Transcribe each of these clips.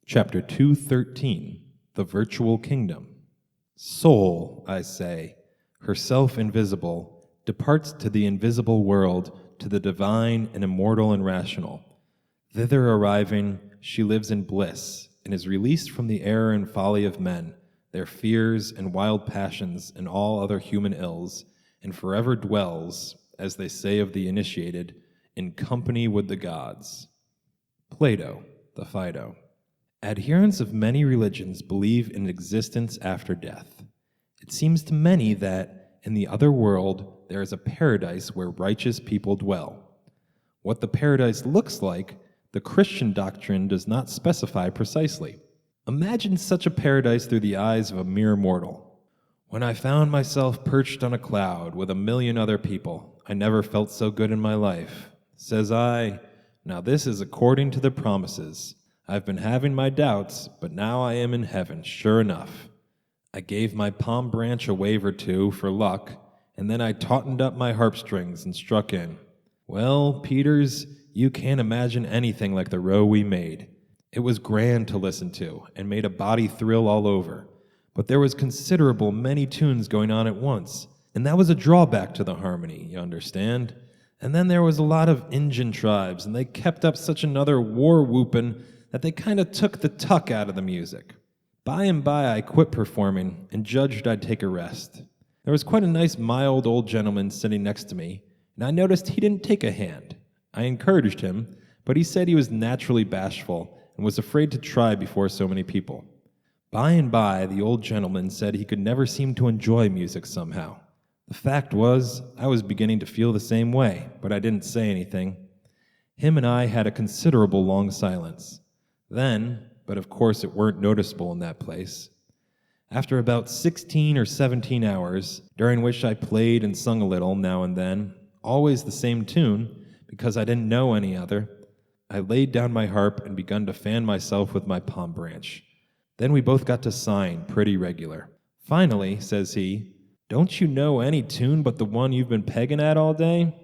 Chapter 213, The Virtual Kingdom. Soul, I say, herself invisible, departs to the invisible world, to the divine and immortal and rational. Thither arriving, she lives in bliss, and is released from the error and folly of men, their fears and wild passions and all other human ills, and forever dwells, as they say of the initiated, in company with the gods. Plato, the Phaedo. Adherents of many religions believe in existence after death. It seems to many that, in the other world, there is a paradise where righteous people dwell. What the paradise looks like, the Christian doctrine does not specify precisely. Imagine such a paradise through the eyes of a mere mortal. When I found myself perched on a cloud with 1,000,000 other people, I never felt so good in my life. Says I, now this is according to the promises. I've been having my doubts, but now I am in heaven, sure enough. I gave my palm branch a wave or two for luck, and then I tautened up my harpstrings and struck in. Well, Peters, you can't imagine anything like the row we made. It was grand to listen to, and made a body thrill all over. But there was considerable many tunes going on at once, and that was a drawback to the harmony, you understand. And then there was a lot of Injun tribes, and they kept up such another war-whoopin' that they kind of took the tuck out of the music. By and by I quit performing and judged I'd take a rest. There was quite a nice mild old gentleman sitting next to me, and I noticed he didn't take a hand. I encouraged him, but he said he was naturally bashful and was afraid to try before so many people. By and by the old gentleman said he could never seem to enjoy music somehow. The fact was, I was beginning to feel the same way, but I didn't say anything. Him and I had a considerable long silence. Then, but of course it weren't noticeable in that place, after about 16 or 17 hours, during which I played and sung a little now and then, always the same tune, because I didn't know any other, I laid down my harp and begun to fan myself with my palm branch. Then we both got to sighing pretty regular. Finally, says he, don't you know any tune but the one you've been pegging at all day?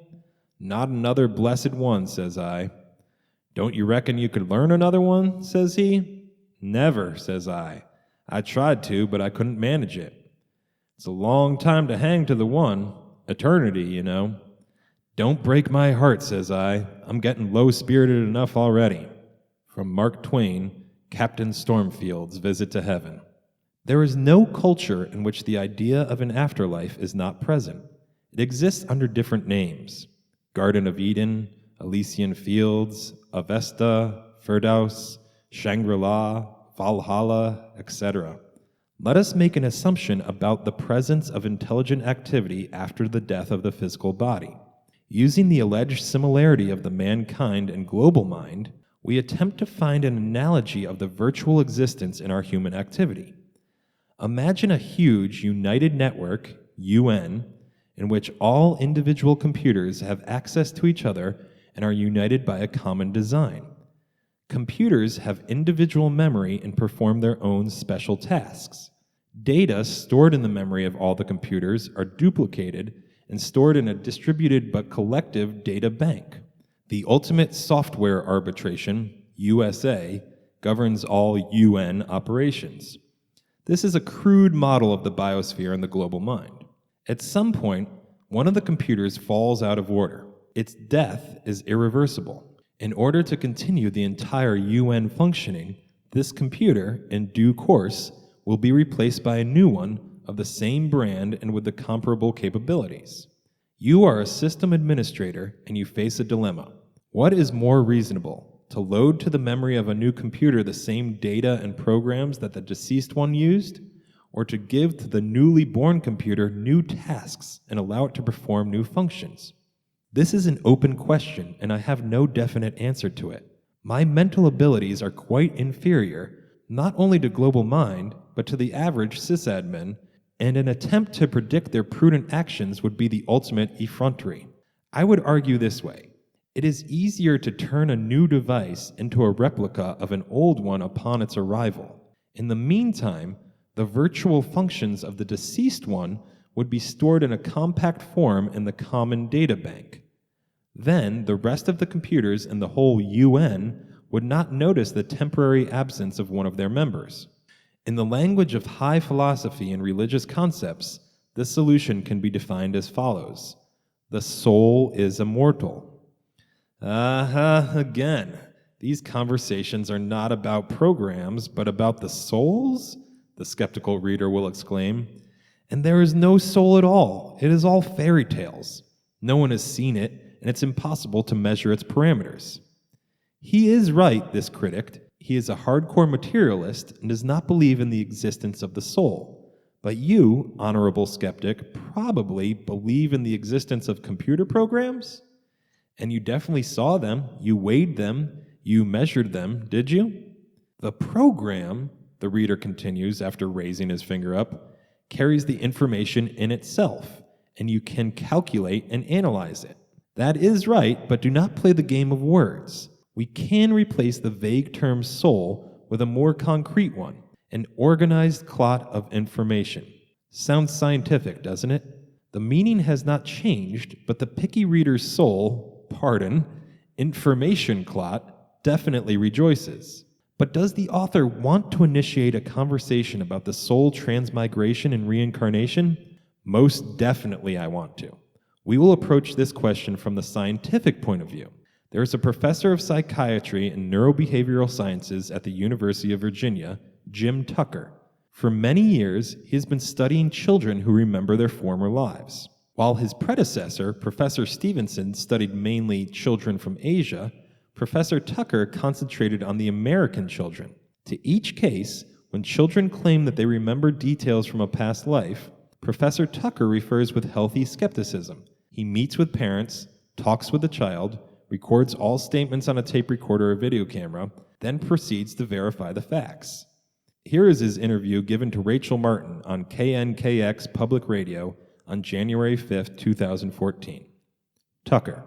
Not another blessed one, says I. Don't you reckon you could learn another one, says he. Never, says I. I tried to, but I couldn't manage it. It's a long time to hang to the one. Eternity, you know. Don't break my heart, says I. I'm getting low-spirited enough already. From Mark Twain, Captain Stormfield's Visit to Heaven. There is no culture in which the idea of an afterlife is not present. It exists under different names. Garden of Eden, Elysian Fields, Avesta, Firdaus, Shangri-La, Valhalla, etc. Let us make an assumption about the presence of intelligent activity after the death of the physical body. Using the alleged similarity of the mankind and global mind, we attempt to find an analogy of the virtual existence in our human activity. Imagine a huge united network, UN, in which all individual computers have access to each other and are united by a common design. Computers have individual memory and perform their own special tasks. Data stored in the memory of all the computers are duplicated and stored in a distributed but collective data bank. The ultimate software arbitration, USA, governs all UN operations. This is a crude model of the biosphere and the global mind. At some point, one of the computers falls out of order. Its death is irreversible. In order to continue the entire UN functioning, this computer, in due course, will be replaced by a new one of the same brand and with the comparable capabilities. You are a system administrator and you face a dilemma. What is more reasonable, to load to the memory of a new computer the same data and programs that the deceased one used, or to give to the newly born computer new tasks and allow it to perform new functions? This is an open question, and I have no definite answer to it. My mental abilities are quite inferior, not only to global mind, but to the average sysadmin, and an attempt to predict their prudent actions would be the ultimate effrontery. I would argue this way. It is easier to turn a new device into a replica of an old one upon its arrival. In the meantime, the virtual functions of the deceased one would be stored in a compact form in the common data bank. Then, the rest of the computers in the whole UN would not notice the temporary absence of one of their members. In the language of high philosophy and religious concepts, this solution can be defined as follows. The soul is immortal. Again. These conversations are not about programs, but about the souls? The skeptical reader will exclaim. And there is no soul at all. It is all fairy tales. No one has seen it, and it's impossible to measure its parameters. He is right, this critic. He is a hardcore materialist and does not believe in the existence of the soul. But you, honorable skeptic, probably believe in the existence of computer programs? And you definitely saw them, you weighed them, you measured them, did you? The program, the reader continues after raising his finger up, carries the information in itself, and you can calculate and analyze it. That is right, but do not play the game of words. We can replace the vague term soul with a more concrete one, an organized clot of information. Sounds scientific, doesn't it? The meaning has not changed, but the picky reader's soul, information clot, definitely rejoices. But does the author want to initiate a conversation about the soul transmigration and reincarnation? Most definitely I want to. We will approach this question from the scientific point of view. There is a professor of psychiatry and neurobehavioral sciences at the University of Virginia, Jim Tucker. For many years, he has been studying children who remember their former lives. While his predecessor, Professor Stevenson, studied mainly children from Asia, Professor Tucker concentrated on the American children. To each case, when children claim that they remember details from a past life, Professor Tucker refers with healthy skepticism. He meets with parents, talks with the child, records all statements on a tape recorder or video camera, then proceeds to verify the facts. Here is his interview given to Rachel Martin on KNKX Public Radio on January 5, 2014. Tucker.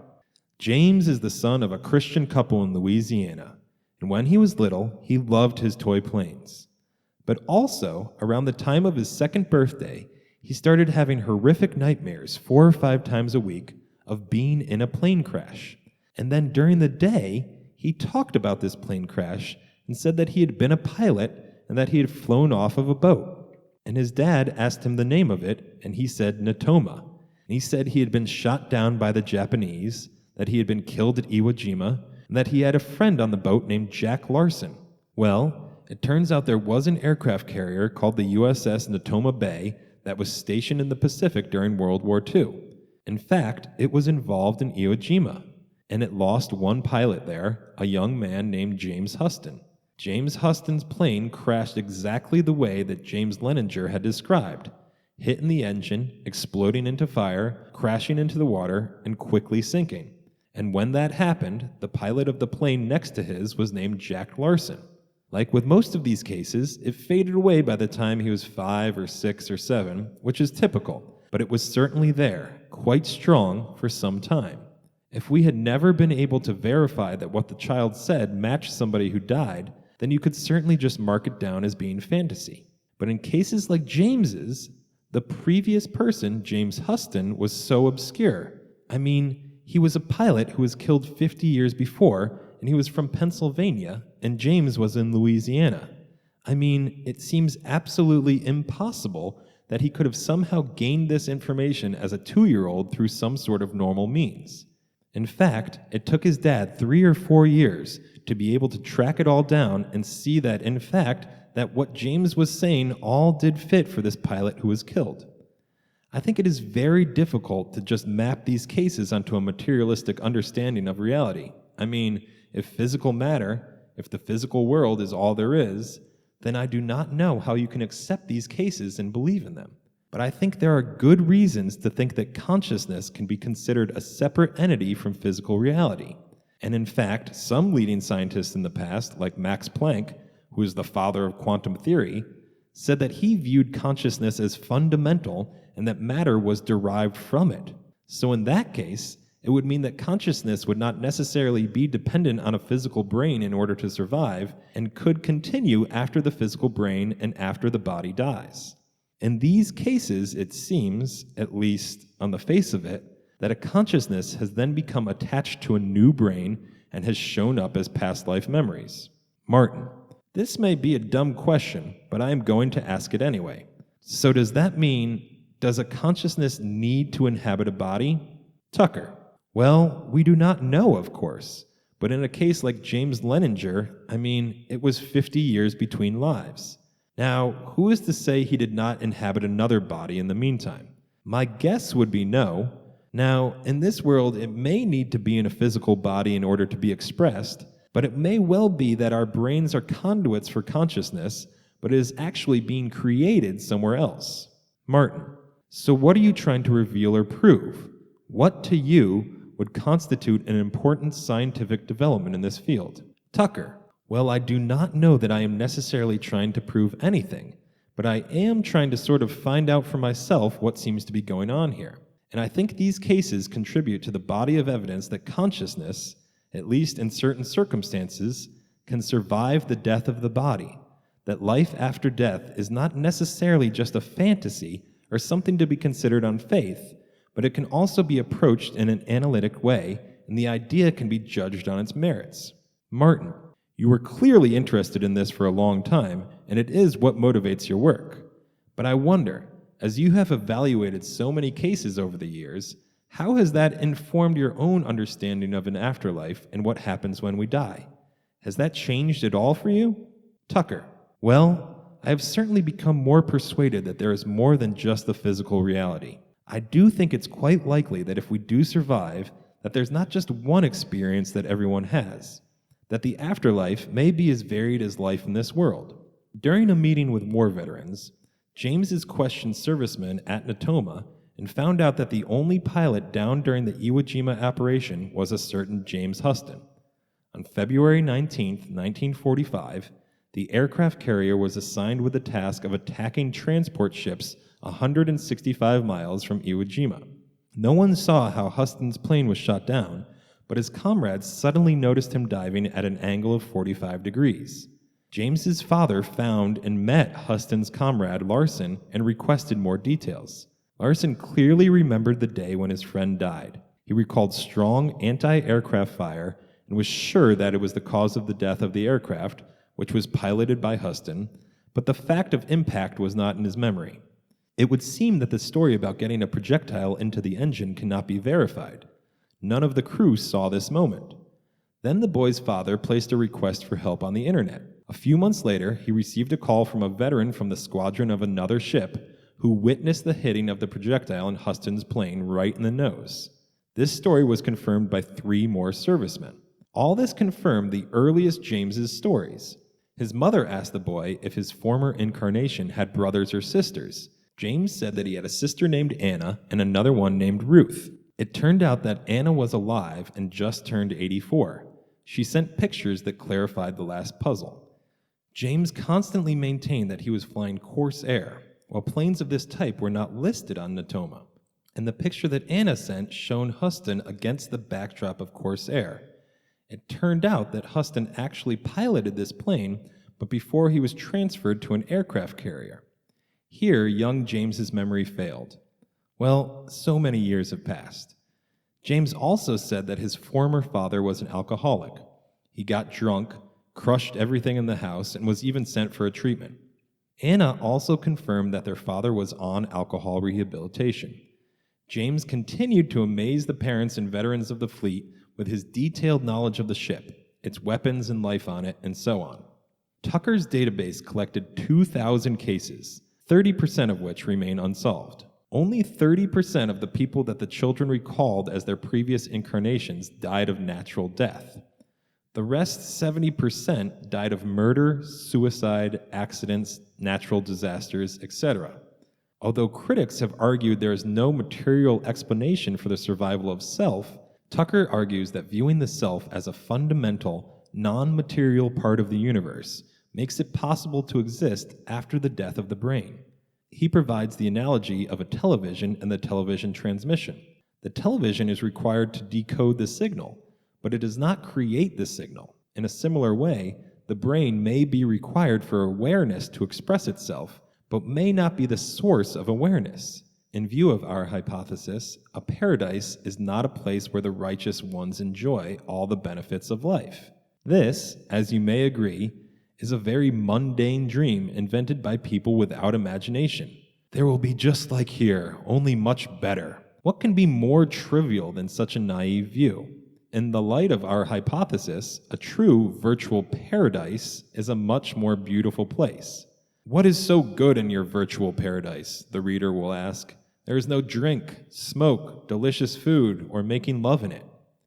James is the son of a Christian couple in Louisiana, and when he was little, he loved his toy planes. But also, around the time of his second birthday, he started having horrific nightmares 4 or 5 times a week of being in a plane crash. And then during the day, he talked about this plane crash and said that he had been a pilot and that he had flown off of a boat. And his dad asked him the name of it, and he said Natoma. And he said he had been shot down by the Japanese, that he had been killed at Iwo Jima, and that he had a friend on the boat named Jack Larson. Well, it turns out there was an aircraft carrier called the USS Natoma Bay that was stationed in the Pacific during World War II. In fact, it was involved in Iwo Jima, and it lost one pilot there, a young man named James Huston. James Huston's plane crashed exactly the way that James Leninger had described, hitting the engine, exploding into fire, crashing into the water, and quickly sinking. And when that happened, the pilot of the plane next to his was named Jack Larson. Like with most of these cases, it faded away by the time he was 5 or 6 or 7, which is typical, but it was certainly there, quite strong, for some time. If we had never been able to verify that what the child said matched somebody who died, then you could certainly just mark it down as being fantasy. But in cases like James's, the previous person, James Huston, was so obscure. I mean, he was a pilot who was killed 50 years before, and he was from Pennsylvania, and James was in Louisiana. I mean, it seems absolutely impossible that he could have somehow gained this information as a 2-year-old through some sort of normal means. In fact, it took his dad 3 or 4 years to be able to track it all down and see that, in fact, that what James was saying all did fit for this pilot who was killed. I think it is very difficult to just map these cases onto a materialistic understanding of reality. I mean, if physical matter, if the physical world is all there is, then I do not know how you can accept these cases and believe in them. But I think there are good reasons to think that consciousness can be considered a separate entity from physical reality. And in fact, some leading scientists in the past, like Max Planck, who is the father of quantum theory, said that he viewed consciousness as fundamental and that matter was derived from it. So in that case, it would mean that consciousness would not necessarily be dependent on a physical brain in order to survive and could continue after the physical brain and after the body dies. In these cases, it seems, at least on the face of it, that a consciousness has then become attached to a new brain and has shown up as past life memories? Martin: this may be a dumb question, but I am going to ask it anyway. So does that mean, does a consciousness need to inhabit a body? Tucker: well, we do not know, of course. But in a case like James Leninger, it was 50 years between lives. Now, who is to say he did not inhabit another body in the meantime? My guess would be no. Now, in this world, it may need to be in a physical body in order to be expressed, but it may well be that our brains are conduits for consciousness, but it is actually being created somewhere else. Martin: so what are you trying to reveal or prove? What to you would constitute an important scientific development in this field? Tucker: well, I do not know that I am necessarily trying to prove anything, but I am trying to sort of find out for myself what seems to be going on here. And I think these cases contribute to the body of evidence that consciousness, at least in certain circumstances, can survive the death of the body, that life after death is not necessarily just a fantasy or something to be considered on faith, but it can also be approached in an analytic way, and the idea can be judged on its merits. Martin: you were clearly interested in this for a long time, and it is what motivates your work. But I wonder, as you have evaluated so many cases over the years, how has that informed your own understanding of an afterlife and what happens when we die? Has that changed at all for you? Tucker: well, I have certainly become more persuaded that there is more than just the physical reality. I do think it's quite likely that if we do survive, that there's not just one experience that everyone has, that the afterlife may be as varied as life in this world. During a meeting with war veterans, James questioned servicemen at Natoma and found out that the only pilot down during the Iwo Jima operation was a certain James Huston. On February 19, 1945, the aircraft carrier was assigned with the task of attacking transport ships 165 miles from Iwo Jima. No one saw how Huston's plane was shot down, but his comrades suddenly noticed him diving at an angle of 45 degrees. James's father found and met Huston's comrade Larson and requested more details. Larson clearly remembered the day when his friend died. He recalled strong anti-aircraft fire and was sure that it was the cause of the death of the aircraft, which was piloted by Huston, but the fact of impact was not in his memory. It would seem that the story about getting a projectile into the engine cannot be verified. None of the crew saw this moment. Then the boy's father placed a request for help on the internet. A few months later, he received a call from a veteran from the squadron of another ship who witnessed the hitting of the projectile in Huston's plane right in the nose. This story was confirmed by 3 more servicemen. All this confirmed the earliest James's stories. His mother asked the boy if his former incarnation had brothers or sisters. James said that he had a sister named Anna and another one named Ruth. It turned out that Anna was alive and just turned 84. She sent pictures that clarified the last puzzle. James constantly maintained that he was flying Corsair, while planes of this type were not listed on Natoma. And the picture that Anna sent showed Huston against the backdrop of Corsair. It turned out that Huston actually piloted this plane, but before he was transferred to an aircraft carrier. Here, young James's memory failed. Well, so many years have passed. James also said that his former father was an alcoholic. He got drunk, crushed everything in the house, and was even sent for a treatment. Anna also confirmed that their father was on alcohol rehabilitation. James continued to amaze the parents and veterans of the fleet with his detailed knowledge of the ship, its weapons and life on it, and so on. Tucker's database collected 2,000 cases, 30% of which remain unsolved. Only 30% of the people that the children recalled as their previous incarnations died of natural death. The rest 70% died of murder, suicide, accidents, natural disasters, etc. Although critics have argued there is no material explanation for the survival of self, Tucker argues that viewing the self as a fundamental, non-material part of the universe makes it possible to exist after the death of the brain. He provides the analogy of a television and the television transmission. The television is required to decode the signal, but it does not create the signal. In a similar way, the brain may be required for awareness to express itself, but may not be the source of awareness. In view of our hypothesis, a paradise is not a place where the righteous ones enjoy all the benefits of life. This, as you may agree, is a very mundane dream invented by people without imagination. There will be just like here, only much better. What can be more trivial than such a naive view? In the light of our hypothesis, a true virtual paradise is a much more beautiful place. What is so good in your virtual paradise? The reader will ask. There is no drink, smoke, delicious food, or making love in it.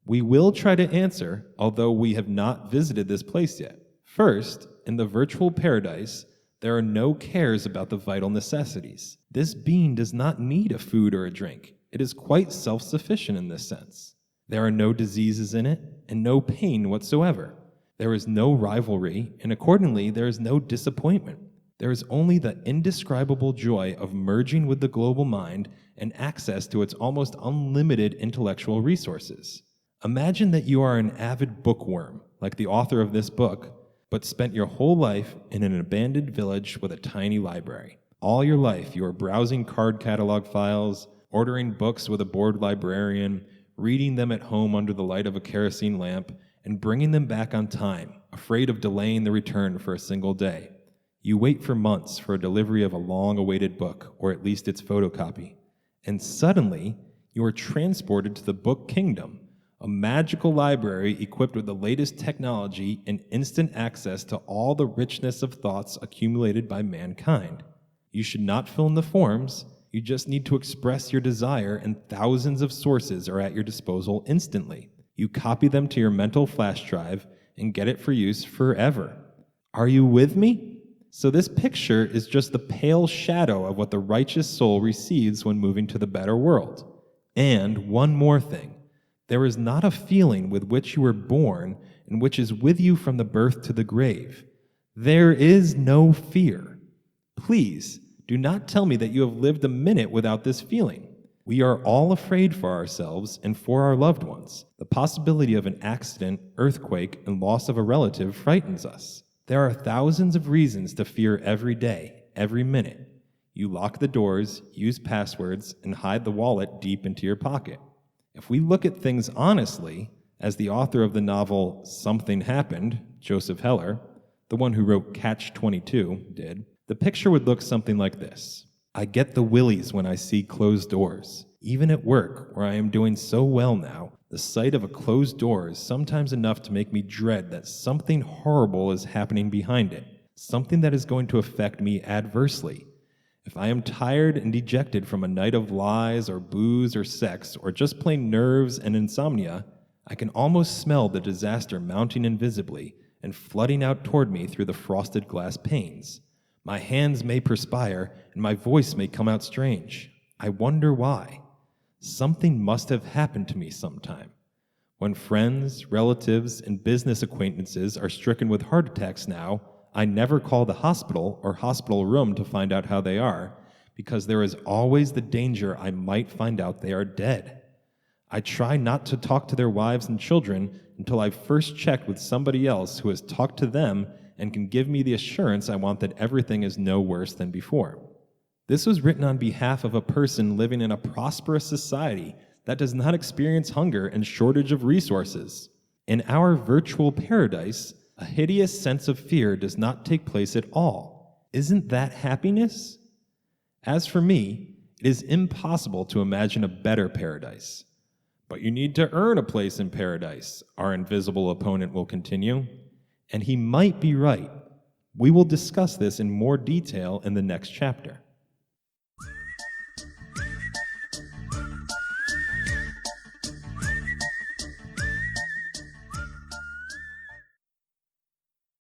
We will try to answer, although we have not visited this place yet. First, in the virtual paradise, there are no cares about the vital necessities. This being does not need a food or a drink. It is quite self-sufficient in this sense. There are no diseases in it, and no pain whatsoever. There is no rivalry, and accordingly there is no disappointment. There is only the indescribable joy of merging with the global mind and access to its almost unlimited intellectual resources. Imagine that you are an avid bookworm, like the author of this book, but spent your whole life in an abandoned village with a tiny library. All your life you are browsing card catalog files, ordering books with a bored librarian, reading them at home under the light of a kerosene lamp, and bringing them back on time, afraid of delaying the return for a single day. You wait for months for a delivery of a long-awaited book, or at least its photocopy, and suddenly you are transported to the book kingdom, a magical library equipped with the latest technology and instant access to all the richness of thoughts accumulated by mankind. You should not fill in the forms. You just need to express your desire, and thousands of sources are at your disposal instantly. You copy them to your mental flash drive and get it for use forever. Are you with me? So this picture is just the pale shadow of what the righteous soul receives when moving to the better world. And one more thing. There is not a feeling with which you were born and which is with you from the birth to the grave. There is no fear. Please, do not tell me that you have lived a minute without this feeling. We are all afraid for ourselves and for our loved ones. The possibility of an accident, earthquake, and loss of a relative frightens us. There are thousands of reasons to fear every day, every minute. You lock the doors, use passwords, and hide the wallet deep into your pocket. If we look at things honestly, as the author of the novel Something Happened, Joseph Heller, the one who wrote Catch-22, did, the picture would look something like this. I get the willies when I see closed doors. Even at work, where I am doing so well now, the sight of a closed door is sometimes enough to make me dread that something horrible is happening behind it, something that is going to affect me adversely. If I am tired and dejected from a night of lies or booze or sex or just plain nerves and insomnia, I can almost smell the disaster mounting invisibly and flooding out toward me through the frosted glass panes. My hands may perspire and my voice may come out strange. I wonder why. Something must have happened to me sometime. When friends, relatives, and business acquaintances are stricken with heart attacks now, I never call the hospital or hospital room to find out how they are, because there is always the danger I might find out they are dead. I try not to talk to their wives and children until I've first checked with somebody else who has talked to them and can give me the assurance I want that everything is no worse than before. This was written on behalf of a person living in a prosperous society that does not experience hunger and shortage of resources. In our virtual paradise, a hideous sense of fear does not take place at all. Isn't that happiness? As for me, it is impossible to imagine a better paradise. But you need to earn a place in paradise, our invisible opponent will continue. And he might be right. We will discuss this in more detail in the next chapter.